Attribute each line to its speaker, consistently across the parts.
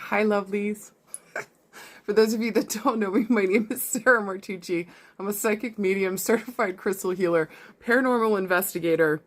Speaker 1: Hi, lovelies. For those of you that don't know me, my name is Sarah Martucci. I'm a psychic medium, certified crystal healer, paranormal investigator,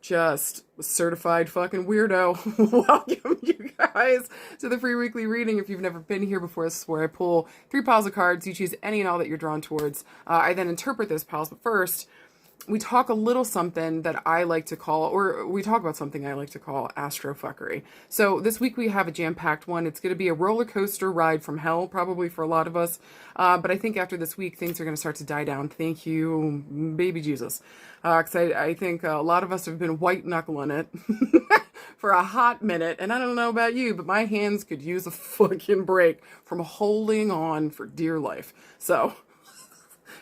Speaker 1: just a certified fucking weirdo. Welcome, you guys, to the free weekly reading. If you've never been here before, this is where I pull 3 piles of cards. You choose any and all that you're drawn towards. I then interpret those piles, but first, we talk a little something that I like to call, or we talk about something I like to call astrofuckery. So this week we have a jam-packed one. It's going to be a roller coaster ride from hell, probably for a lot of us. But I think after this week, things are going to start to die down. Thank you, baby Jesus. Because I think a lot of us have been white-knuckling it for a hot minute. And I don't know about you, but my hands could use a fucking break from holding on for dear life. So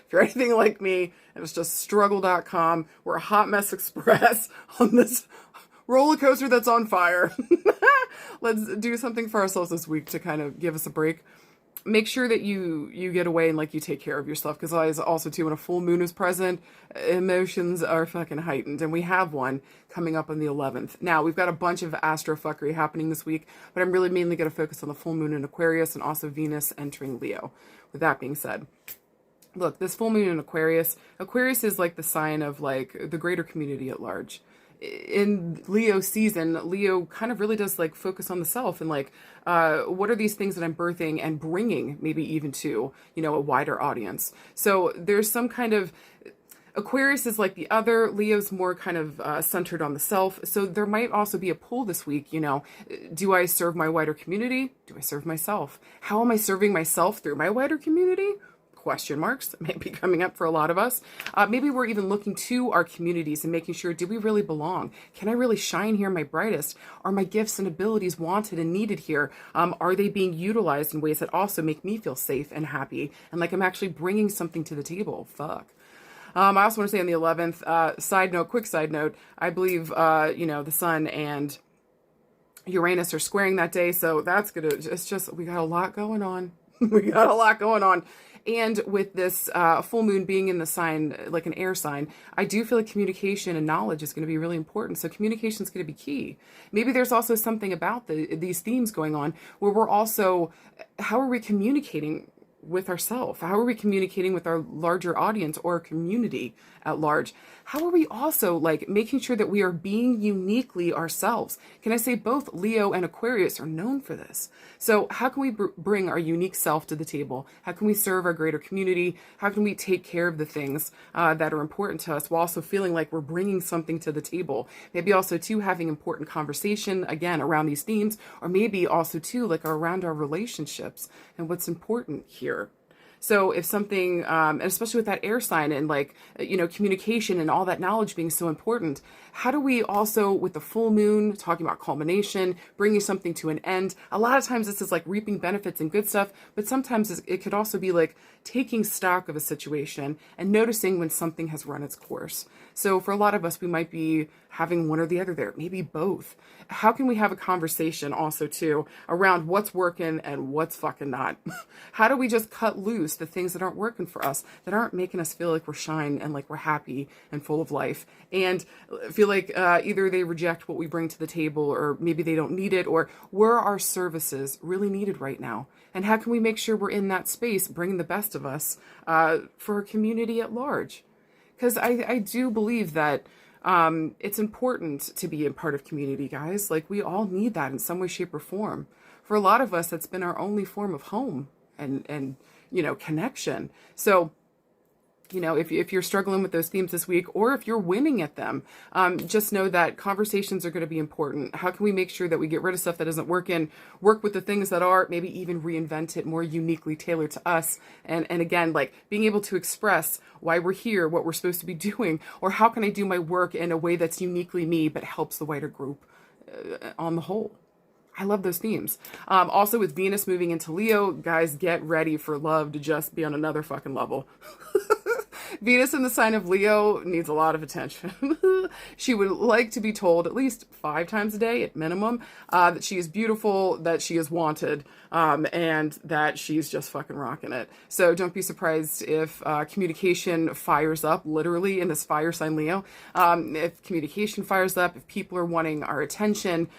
Speaker 1: if you're anything like me, and it's just struggle.com, we're a hot mess express on this roller coaster that's on fire. Let's do something for ourselves this week to kind of give us a break. Make sure that you get away and you take care of yourself, because also too, when a full moon is present, emotions are fucking heightened, and we have one coming up on the 11th. Now, we've got a bunch of astrofuckery happening this week, but I'm really mainly going to focus on the full moon in Aquarius and also Venus entering Leo. With that being said, look, this full moon in Aquarius is like the sign of the greater community at large. In Leo season, Leo kind of really does focus on the self and what are these things that I'm birthing and bringing maybe even to, a wider audience. So there's some kind of, Aquarius is like the other, Leo's more kind of centered on the self. So there might also be a pull this week, do I serve my wider community? Do I serve myself? How am I serving myself through my wider community? Question marks may be coming up for a lot of us. Maybe we're even looking to our communities and making sure, do we really belong? Can I really shine here my brightest? Are my gifts and abilities wanted and needed here? Are they being utilized in ways that also make me feel safe and happy? And I'm actually bringing something to the table. Fuck. I also want to say on the 11th, quick side note, I believe, the sun and Uranus are squaring that day. So that's we got a lot going on. We got a lot going on. And with this full moon being in the sign, like an air sign, I do feel like communication and knowledge is going to be really important. So communication is going to be key. Maybe there's also something about these themes going on where we're also, how are we communicating with ourselves? How are we communicating with our larger audience or community at large? How are we also making sure that we are being uniquely ourselves? Can I say both Leo and Aquarius are known for this? So how can we bring our unique self to the table? How can we serve our greater community? How can we take care of the things that are important to us while also feeling like we're bringing something to the table? Maybe also too having important conversation again around these themes, or maybe also too around our relationships and what's important here. So if something, and especially with that air sign and communication and all that knowledge being so important, how do we also, with the full moon, talking about culmination, bringing something to an end? A lot of times this is reaping benefits and good stuff, but sometimes it could also be taking stock of a situation and noticing when something has run its course. So for a lot of us, we might be having one or the other there, maybe both. How can we have a conversation also too around what's working and what's fucking not? How do we just cut loose the things that aren't working for us, that aren't making us feel like we're shine and we're happy and full of life, and feel like either they reject what we bring to the table, or maybe they don't need it, or were our services really needed right now? And how can we make sure we're in that space, bringing the best of us for our community at large? Because I do believe that it's important to be a part of community, guys. We all need that in some way, shape, or form. For a lot of us, that's been our only form of home and connection. So, if you're struggling with those themes this week, or if you're winning at them, just know that conversations are going to be important. How can we make sure that we get rid of stuff that doesn't work work with the things that are, maybe even reinvent it more uniquely tailored to us? And again, being able to express why we're here, what we're supposed to be doing, or how can I do my work in a way that's uniquely me, but helps the wider group on the whole. I love those themes. Also with Venus moving into Leo, guys, get ready for love to just be on another fucking level. Venus in the sign of Leo needs a lot of attention. She would like to be told at least 5 times a day at minimum that she is beautiful, that she is wanted, and that she's just fucking rocking it. So don't be surprised if communication fires up, literally, in this fire sign Leo. If communication fires up, if people are wanting our attention,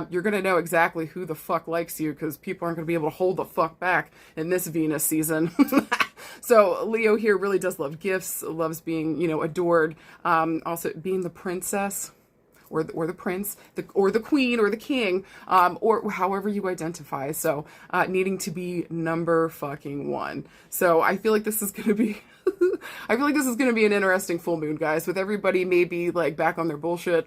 Speaker 1: you're going to know exactly who the fuck likes you, because people aren't going to be able to hold the fuck back in this Venus season. So Leo here really does love gifts, loves being, you know, adored, also being the princess or the prince, or the queen or the king, or however you identify. So needing to be number fucking one. So I feel like this is going to be I feel like this is going to be an interesting full moon, guys, with everybody maybe like back on their bullshit.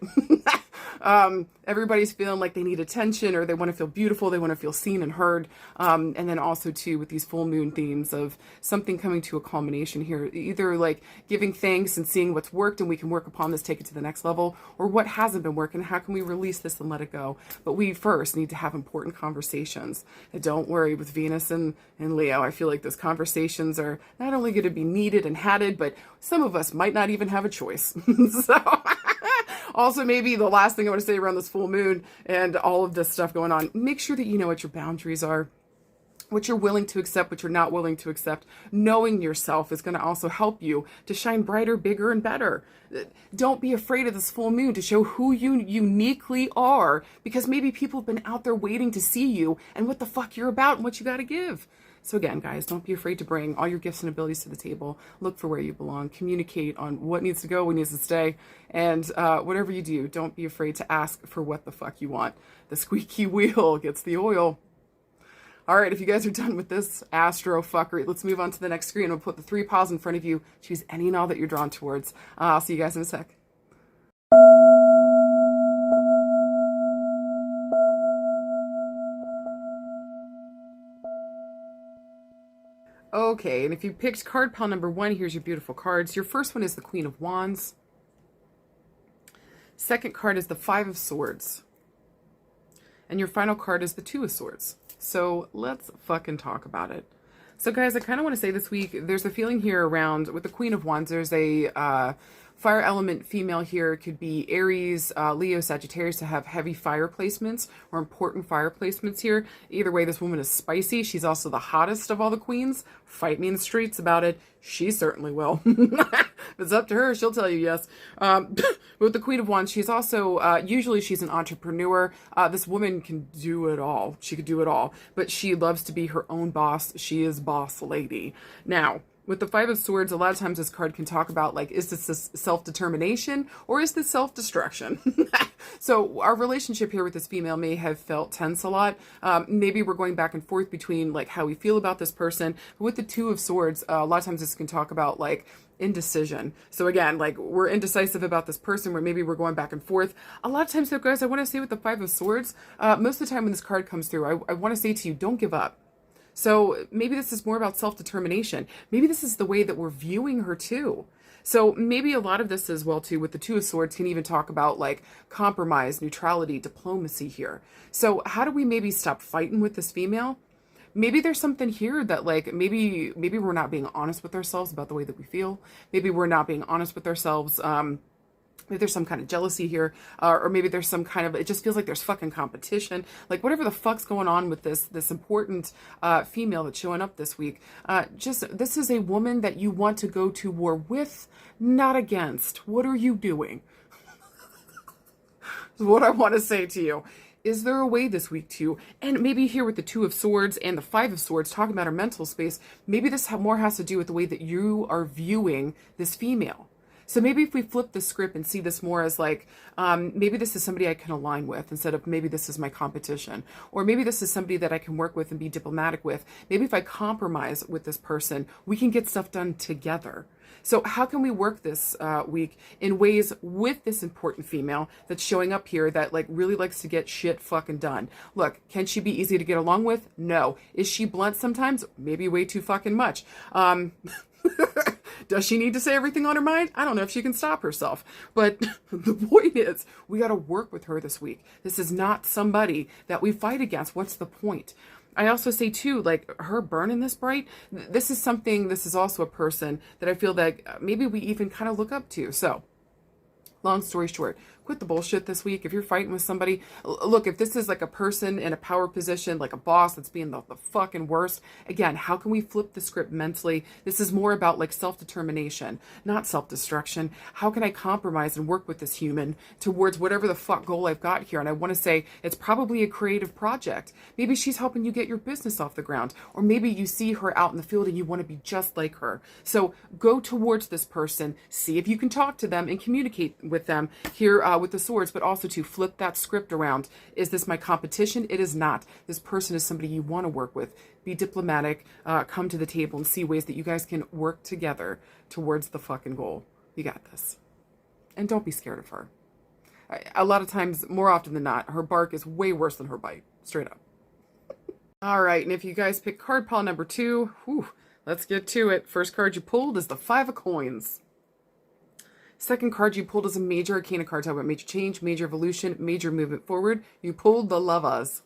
Speaker 1: Everybody's feeling like they need attention, or they want to feel beautiful, they want to feel seen and heard. And then also too with these full moon themes of something coming to a culmination here, either like giving thanks and seeing what's worked and we can work upon this, take it to the next level, or what hasn't been working, how can we release this and let it go. But we first need to have important conversations. And don't worry, with Venus and Leo, I feel like those conversations are not only going to be needed and hatted, but some of us might not even have a choice. So also, maybe the last thing I want to say around this full moon and all of this stuff going on, make sure that you know what your boundaries are, what you're willing to accept, what you're not willing to accept. Knowing yourself is going to also help you to shine brighter, bigger, and better. Don't be afraid of this full moon to show who you uniquely are, because maybe people have been out there waiting to see you and what the fuck you're about and what you got to give. So again, guys, don't be afraid to bring all your gifts and abilities to the table. Look for where you belong. Communicate on what needs to go, what needs to stay. And whatever you do, don't be afraid to ask for what the fuck you want. The squeaky wheel gets the oil. All right, if you guys are done with this astro fuckery, let's move on to the next screen. We'll put the 3 piles in front of you. Choose any and all that you're drawn towards. I'll see you guys in a sec. Okay, and if you picked card pile number 1, here's your beautiful cards. Your first one is the Queen of Wands. Second card is the 5 of Swords. And your final card is the 2 of Swords. So let's fucking talk about it. So guys, I kind of want to say this week, there's a feeling here around, with the Queen of Wands, there's a fire element female here. It could be Aries, Leo, Sagittarius, to have heavy fire placements or important fire placements here. Either way, this woman is spicy. She's also the hottest of all the queens. Fight me in the streets about it. She certainly will. If it's up to her, she'll tell you yes. With the Queen of Wands, she's also, usually she's an entrepreneur. This woman can do it all. She could do it all. But she loves to be her own boss. She is boss lady. Now, with the 5 of Swords, a lot of times this card can talk about, like, is this self-determination or is this self-destruction? So our relationship here with this female may have felt tense a lot. Maybe we're going back and forth between, like, how we feel about this person. But with the 2 of Swords, a lot of times this can talk about, like, indecision. So again, like, we're indecisive about this person, where maybe we're going back and forth. A lot of times, though, guys, I want to say with the 5 of Swords, most of the time when this card comes through, I want to say to you, don't give up. So maybe this is more about self-determination. Maybe this is the way that we're viewing her too. So maybe a lot of this as well too with the 2 of Swords can even talk about, like, compromise, neutrality, diplomacy here. So how do we maybe stop fighting with this female? Maybe there's something here that, like, maybe we're not being honest with ourselves about the way that we feel. Maybe we're not being honest with ourselves. Maybe there's some kind of jealousy here, or maybe there's some kind of, it just feels like there's fucking competition. Like, whatever the fuck's going on with this important female that's showing up this week. This is a woman that you want to go to war with, not against. What are you doing? Is what I want to say to you. Is there a way this week to, and maybe here with the 2 of Swords and the 5 of Swords, talking about our mental space, maybe this more has to do with the way that you are viewing this female. So maybe if we flip the script and see this more as, like, maybe this is somebody I can align with instead of maybe this is my competition, or maybe this is somebody that I can work with and be diplomatic with. Maybe if I compromise with this person, we can get stuff done together. So how can we work this week in ways with this important female that's showing up here that, like, really likes to get shit fucking done? Look, can she be easy to get along with? No. Is she blunt sometimes? Maybe way too fucking much. Does she need to say everything on her mind? I don't know if she can stop herself. But the point is, we got to work with her this week. This is not somebody that we fight against. What's the point? I also say too, like her burning this bright, this is also a person that I feel that maybe we even kind of look up to. So, long story short, quit the bullshit this week. If you're fighting with somebody, look, if this is like a person in a power position, like a boss that's being the fucking worst, again, how can we flip the script mentally? This is more about like self-determination, not self-destruction. How can I compromise and work with this human towards whatever the fuck goal I've got here? And I want to say it's probably a creative project. Maybe she's helping you get your business off the ground, or maybe you see her out in the field and you want to be just like her. So go towards this person, see if you can talk to them and communicate with them here with the swords, but also to flip that script around. Is this my competition? It is not. This person is somebody you want to work with. Be diplomatic, come to the table and see ways that you guys can work together towards the fucking goal. You got this. And don't be scared of her. A lot of times, more often than not, her bark is way worse than her bite. Straight up. All right, and if you guys pick card pile number 2, let's get to it. First card you pulled is the 5 of Coins. Second card you pulled is a major arcana card, talking about major change, major evolution, major movement forward. You pulled the Lovelies.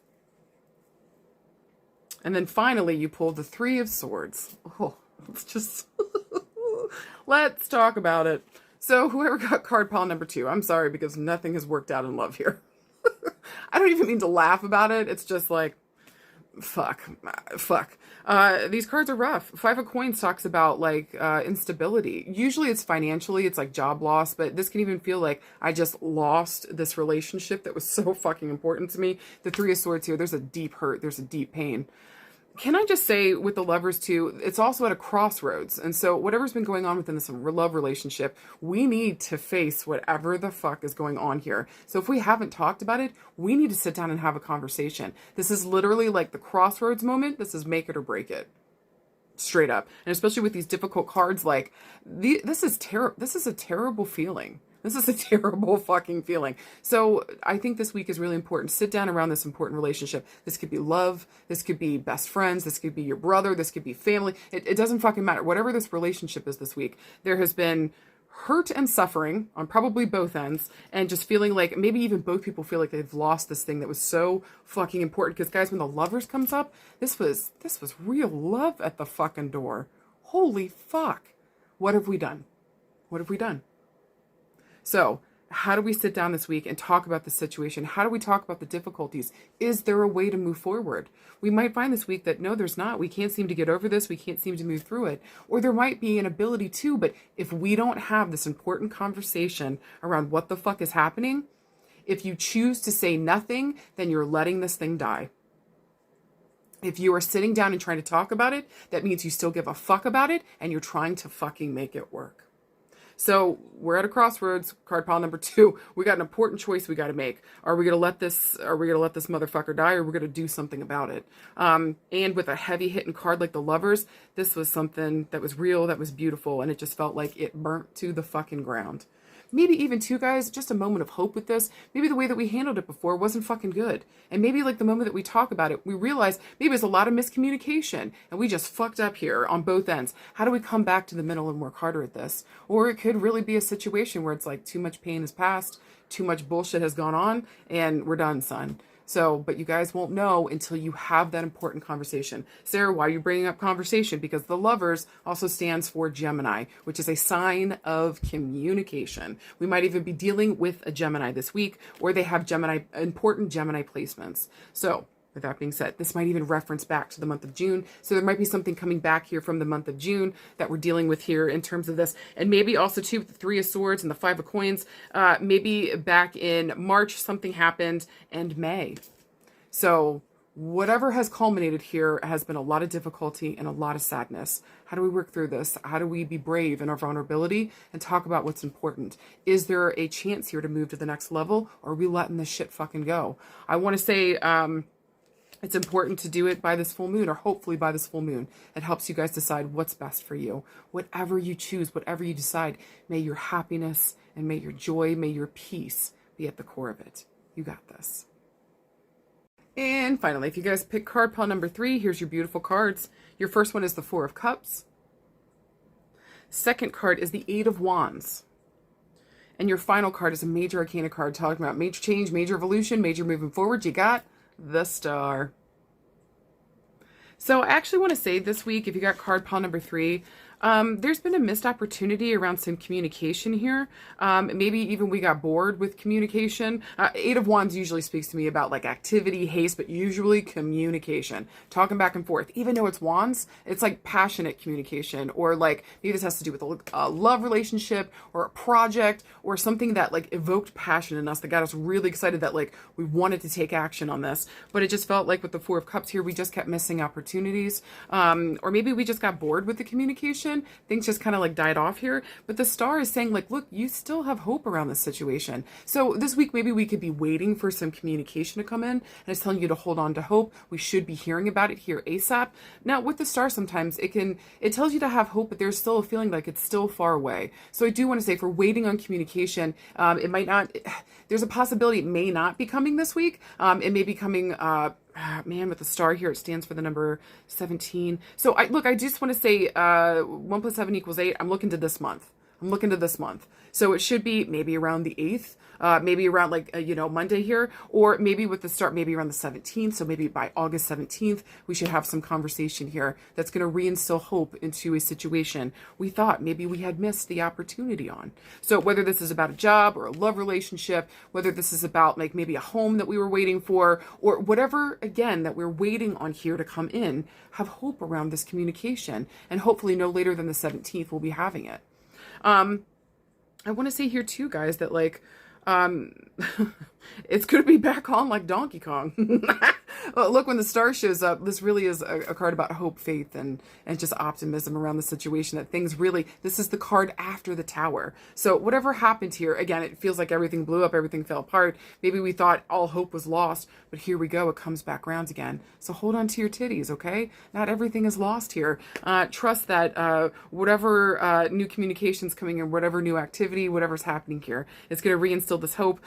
Speaker 1: And then finally you pulled the 3 of Swords. Oh, let's just, let's talk about it. So whoever got card pile number 2, I'm sorry because nothing has worked out in love here. I don't even mean to laugh about it. It's just like, fuck. These cards are rough. 5 of Coins talks about like instability. Usually it's financially, it's like job loss, but this can even feel like I just lost this relationship that was so fucking important to me. The 3 of Swords here, there's a deep hurt, there's a deep pain. Can I just say with the Lovers too, it's also at a crossroads. And so whatever's been going on within this love relationship, we need to face whatever the fuck is going on here. So if we haven't talked about it, we need to sit down and have a conversation. This is literally like the crossroads moment. This is make it or break it. Straight up. And especially with these difficult cards, like this is a terrible feeling. This is a terrible fucking feeling. So I think this week is really important. Sit down around this important relationship. This could be love. This could be best friends. This could be your brother. This could be family. It doesn't fucking matter. Whatever this relationship is this week, there has been hurt and suffering on probably both ends, and just feeling like maybe even both people feel like they've lost this thing that was so fucking important. Because guys, when the Lovers comes up, this was real love at the fucking door. Holy fuck. What have we done? What have we done? So how do we sit down this week and talk about the situation? How do we talk about the difficulties? Is there a way to move forward? We might find this week that no, there's not. We can't seem to get over this. We can't seem to move through it. Or there might be an ability to, but if we don't have this important conversation around what the fuck is happening, if you choose to say nothing, then you're letting this thing die. If you are sitting down and trying to talk about it, that means you still give a fuck about it and you're trying to fucking make it work. So we're at a crossroads, card pile number 2. We got an important choice we got to make. Are we going to let this motherfucker die, or are we going to do something about it? And with a heavy hitting card like the Lovers, this was something that was real, that was beautiful, and it just felt like it burnt to the fucking ground. Maybe even too, guys, just a moment of hope with this. Maybe the way that we handled it before wasn't fucking good. And maybe like the moment that we talk about it, we realize maybe there's a lot of miscommunication and we just fucked up here on both ends. How do we come back to the middle and work harder at this? Or it could really be a situation where it's like too much pain has passed, too much bullshit has gone on, and we're done, son. So, but you guys won't know until you have that important conversation. Sarah, why are you bringing up conversation? Because the Lovers also stands for Gemini, which is a sign of communication. We might even be dealing with a Gemini this week, or they have important Gemini placements. So, with that being said, this might even reference back to the month of June. So there might be something coming back here from the month of June that we're dealing with here in terms of this. And maybe also too, with the 3 of Swords and the 5 of Coins, maybe back in March, something happened, and May. So whatever has culminated here has been a lot of difficulty and a lot of sadness. How do we work through this? How do we be brave in our vulnerability and talk about what's important? Is there a chance here to move to the next level, or are we letting this shit fucking go? I want to say, it's important to do it by this full moon, or hopefully by this full moon. It helps you guys decide what's best for you. Whatever you choose, whatever you decide, may your happiness and may your joy, may your peace be at the core of it. You got this. And finally, if you guys pick card pile number 3, here's your beautiful cards. Your first one is the 4 of Cups. Second card is the Eight of Wands. And your final card is a major arcana card talking about major change, major evolution, major moving forward. You got the Star. So I actually want to say this week, if you got card pile number 3, there's been a missed opportunity around some communication here. Maybe even we got bored with communication. Eight of Wands usually speaks to me about like activity, haste, but usually communication, talking back and forth. Even though it's Wands, it's like passionate communication, or like maybe this has to do with a love relationship or a project or something that like evoked passion in us that got us really excited that like we wanted to take action on this. But it just felt like with the Four of Cups here, we just kept missing opportunities. Or maybe we just got bored with the communication. Things just kind of like died off here. But the Star is saying like, look, you still have hope around this situation. So this week, maybe we could be waiting for some communication to come in, and it's telling you to hold on to hope. We should be hearing about it here ASAP. Now with the Star, sometimes it tells you to have hope, but there's still a feeling like it's still far away. So I do want to say, for waiting on communication, it might not, there's a possibility it may not be coming this week. It may be coming, man, with the Star here, it stands for the number 17. So I just want to say 1 + 7 = 8. I'm looking to this month. So it should be maybe around the 8th, maybe around like, Monday here, or maybe with the Start, maybe around the 17th. So maybe by August 17th, we should have some conversation here that's going to reinstill hope into a situation we thought maybe we had missed the opportunity on. So whether this is about a job or a love relationship, whether this is about like maybe a home that we were waiting for, or whatever, again, that we're waiting on here to come in, have hope around this communication. And hopefully no later than the 17th, we'll be having it. I want to say here too, guys, that like, it's going to be back on like Donkey Kong. Look, when the Star shows up, this really is a card about hope, faith, and just optimism around the situation, that things really, this is the card after the Tower. So whatever happened here, again, it feels like everything blew up, everything fell apart. Maybe we thought all hope was lost, but here we go. It comes back around again. So hold on to your titties, okay? Not everything is lost here. Trust that whatever new communications coming in, whatever new activity, whatever's happening here, it's going to reinstill this hope.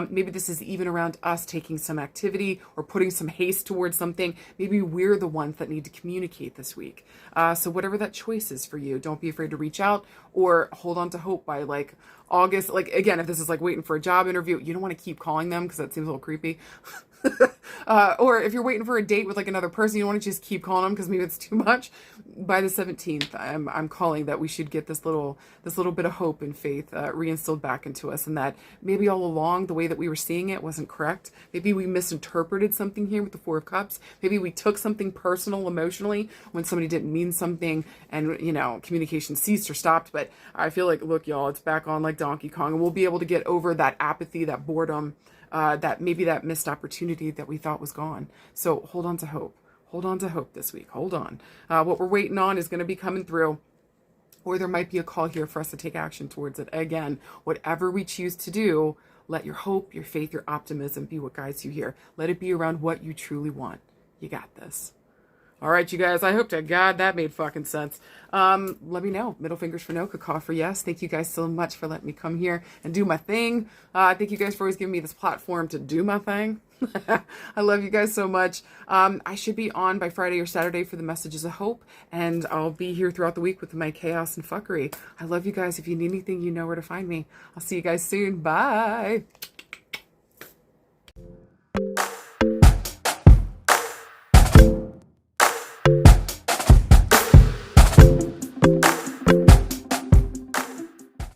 Speaker 1: Maybe this is even around us taking some activity or putting some haste towards something. Maybe we're the ones that need to communicate this week. So whatever that choice is for you, don't be afraid to reach out or hold on to hope by like August. Like, again, if this is like waiting for a job interview, you don't want to keep calling them because that seems a little creepy. Or if you're waiting for a date with like another person, you don't want to just keep calling them because maybe it's too much. By the 17th, I'm calling that we should get this little bit of hope and faith reinstilled back into us, and that maybe all along the way that we were seeing it wasn't correct. Maybe we misinterpreted something here with the Four of Cups. Maybe we took something personal emotionally when somebody didn't mean something, and communication ceased or stopped. But I feel like, look, y'all, it's back on like Donkey Kong, and we'll be able to get over that apathy, that boredom, that maybe that missed opportunity that we thought was gone. So hold on to hope. Hold on to hope this week. Hold on. What we're waiting on is going to be coming through. Or there might be a call here for us to take action towards it. Again, whatever we choose to do, let your hope, your faith, your optimism be what guides you here. Let it be around what you truly want. You got this. All right, you guys, I hope to God that made fucking sense. Let me know. Middle fingers for no, caw for yes. Thank you guys so much for letting me come here and do my thing. Thank you guys for always giving me this platform to do my thing. I love you guys so much. I should be on by Friday or Saturday for the Messages of Hope, and I'll be here throughout the week with my chaos and fuckery. I love you guys. If you need anything, you know where to find me. I'll see you guys soon. Bye.